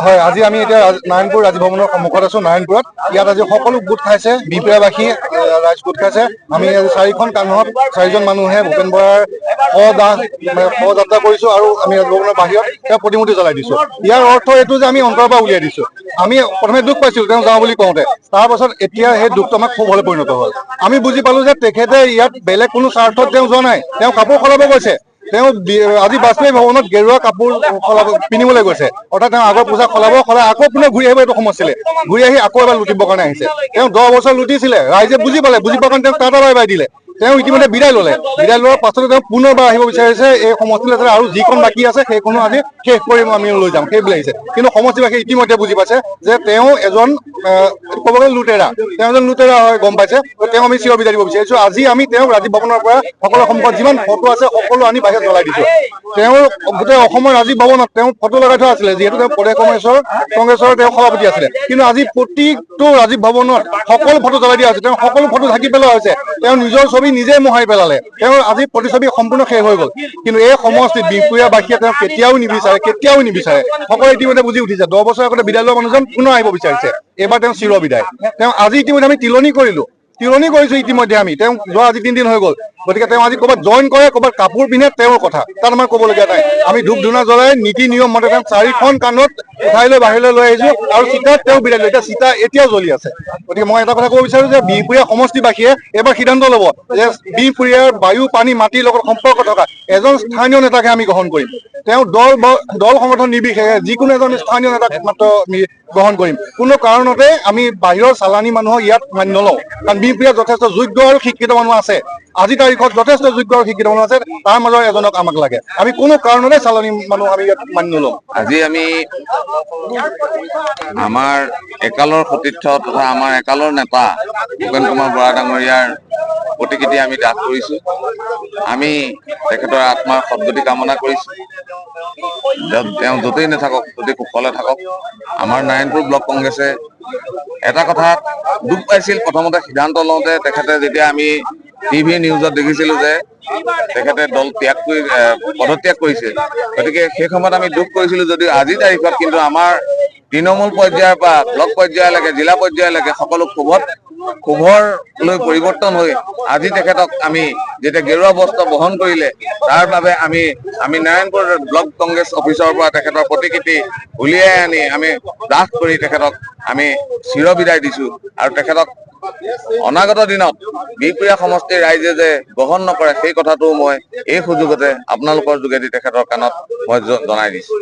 হয়, আজি আমি এতিয়া নাৰায়ণপুৰ ৰাজভৱনৰ সন্মুখত আছো। নাৰায়ণপুৰত ইয়াত আজি সকলো গোট খাইছে, বিহপুৰীয়াবাসী ৰাইজ গোট খাইছে। আমি আজি 4খন কান্ধত 4জন মানুহে ভূপেন বৰাৰ শৱযাত্ৰা কৰিছো আৰু আমি ৰাজভৱনৰ বাহিৰত তেওঁ প্ৰতিমূৰ্তি জ্বলাই দিছো। ইয়াৰ অৰ্থ এইটো যে আমি অন্তৰৰ পৰা উলিয়াই দিছো। আমি প্ৰথমে দুখ পাইছিলো তেওঁ যাওঁ বুলি কওঁতে, তাৰ পাছত এতিয়া সেই দুখটো আমাক খুব হলে পৰিণত হ'ল। আমি বুজি পালো যে তেখেতে ইয়াত বেলেগ কোনো স্বাৰ্থত তেওঁ যোৱা নাই, তেওঁ কাপোৰ সলাব গৈছে। তেওঁ আজি বাজপেয়ী ভৱনত গেৰুৱা কাপোৰ পিন্ধিবলৈ গৈছে, অৰ্থাৎ তেওঁ আগৰ পোছাক সলাই আকৌ পুনৰ ঘূৰি আহিব এইটো সমষ্টিলে, ঘূৰি আহি আকৌ এবাৰ লুটিবৰ কাৰণে আহিছে। তেওঁ 10 বছৰ লুটিছিলে, ৰাইজে বুজি পোৱা কাৰণে তেওঁ টাটা বাই বাই দিলে। তেওঁ ইতিমধ্যে বিদায় ললে, বিদায় লোৱাৰ পাছতো তেওঁ পুনৰবাৰ আহিব বিচাৰিছে এই সমষ্টিলৈ, আৰু যিখন বাকী আছে সেইখনো আজি শেষ কৰি আমি লৈ যাম সেই বুলি আহিছে। কিন্তু সমষ্টিবাসীয়ে ইতিমধ্যে বুজি পাইছে যে তেওঁ এজন ক'ব গ'লে লুটেৰা, তেওঁ এজন লুটেৰা হয় গম পাইছে। তেওঁ আমি চিৰ বিদায় দিব বিচাৰিছো। আজি আমি তেওঁক ৰাজভৱনৰ পৰা সকলো সন্মুখত যিমান ফটো আছে সকলো আনি বাহিৰত জ্বলাই দিছো। তেওঁৰ গোটেই অসমৰ ৰাজীৱ ভৱনত তেওঁ ফটো লগাই থোৱা আছিলে, যিহেতু তেওঁ প্ৰদেশ কংগ্ৰেছৰ তেওঁ সভাপতি আছিলে। কিন্তু আজি প্ৰতিটো ৰাজীৱ ভৱনত সকলো ফটো জ্বলাই দিয়া হৈছে, তেওঁ সকলো ফটো ঢাকি পেলোৱা হৈছে। তেওঁ নিজৰ ছবি নিজে মোহাৰি পেলালে, তেওঁৰ আজি প্ৰতিছবি সম্পূৰ্ণ শেষ হৈ গ'ল। কিন্তু এই সমষ্টিত বিহপুৰীয়াবাসীয়ে তেওঁ কেতিয়াও নিবিচাৰে। সকলোৱে ইতিমধ্যে বুজি উঠিছে। 10 বছৰ আগতে বিদায় লোৱা মানুহজন পুনৰ আহিব বিচাৰিছে, এইবাৰ তেওঁ চিৰ বিদায়। তেওঁ আজি ইতিমধ্যে আমি তিলনি কৰিছো ইতিমধ্যে আমি, তেওঁ যোৱা আজি 3 দিন হৈ গ'ল। গতিকে তেওঁ আজি ক'ৰবাত জইন কৰে, ক'ৰবাত কাপোৰ পিন্ধে, তেওঁৰ কথা তাত আমাৰ ক'বলগীয়া নাই। আমি ধূপ ধূনা জ্বলাই নীতি নিয়ম মতে তেওঁ 4খন কান্ধত উঠাই লৈ বাহিৰলৈ লৈ আহিছো আৰু চিতাত তেওঁ বিদায় লৈ, এতিয়া চিতা এতিয়াও জ্বলি আছে। গতিকে মই এটা কথা ক'ব বিচাৰো যে বিহপুৰীয়া সমষ্টিবাসীয়ে এবাৰ সিদ্ধান্ত ল'ব যে বিহপুৰীয়াৰ বায়ু পানী মাটিৰ লগত সম্পৰ্ক থকা এজন স্থানীয় নেতাকে আমি গ্ৰহণ কৰিম। তেওঁ দল সংগঠন নিৰ্বিশেষে যিকোনো এজন স্থানীয় নেতাক মাত্ৰ গ্ৰহণ কৰিম। কোনো কাৰণতে আমি বাহিৰৰ চালানী মানুহক ইয়াত মানি নলওঁ, কাৰণ বিহপুৰীয়াত যথেষ্ট যোগ্য আৰু শিক্ষিত মানুহ আছে। আজিৰ তাৰিখত যথেষ্ট যোগ্য আৰু শিক্ষিত মানুহ আছে, তাৰ মাজৰ এজনক আমাক লাগে। আমি কোনো কাৰণতে চালানী মানুহ আমি ইয়াত মানি নলওঁ। আজি আমি আমাৰ একালৰ সতীৰ্থ তথা আমাৰ একালৰ নেতা ভূপেন কুমাৰ বৰা ডাঙৰীয়াৰ প্ৰতিকৃতি আমি দাহ কৰিছো। আমি তেখেতৰ আত্মাৰ সদ্গতি কামনা কৰিছো। তেওঁ য'তেই নাথাকক যদি কুশলে থাকক। আমাৰ নাৰায়ণপুৰ ব্লক কংগ্ৰেছে এটা কথাত দুখ পাইছিল, প্ৰথমতে সিদ্ধান্ত লওঁতে তেখেতে যেতিয়া আমি টিভি নিউজত দেখিছিলো যে তেখেতে দল পদত্যাগ কৰিছে, গতিকে সেই সময়ত আমি দুখ কৰিছিলো। যদিও আজিৰ তাৰিখত কিন্তু আমাৰ তৃণমূল পৰ্যায়ৰ পৰা ব্লক পৰ্যায়লৈকে জিলা পৰ্যায়লৈকে সকলো ক্ষোভৰ লৈ পৰিৱৰ্তন হৈ আজি তেখেতক আমি যেতিয়া গেৰুৱা বস্ত্ৰ বহন কৰিলে, তাৰ বাবে আমি নাৰায়ণপুৰ ব্লক কংগ্ৰেছ অফিচৰ পৰা তেখেতৰ প্ৰতিকৃতি উলিয়াই আনি আমি দাহ কৰি তেখেতক আমি চিৰ বিদায় দিছো। আৰু তেখেতক অনাগত দিনত বিহপুৰীয়া সমষ্টিৰ ৰাইজে যে গ্ৰহণ নকৰে সেই কথাটো মই এই সুযোগতে আপোনালোকৰ যোগেদি তেখেতৰ কাণত মই জনাই দিছো।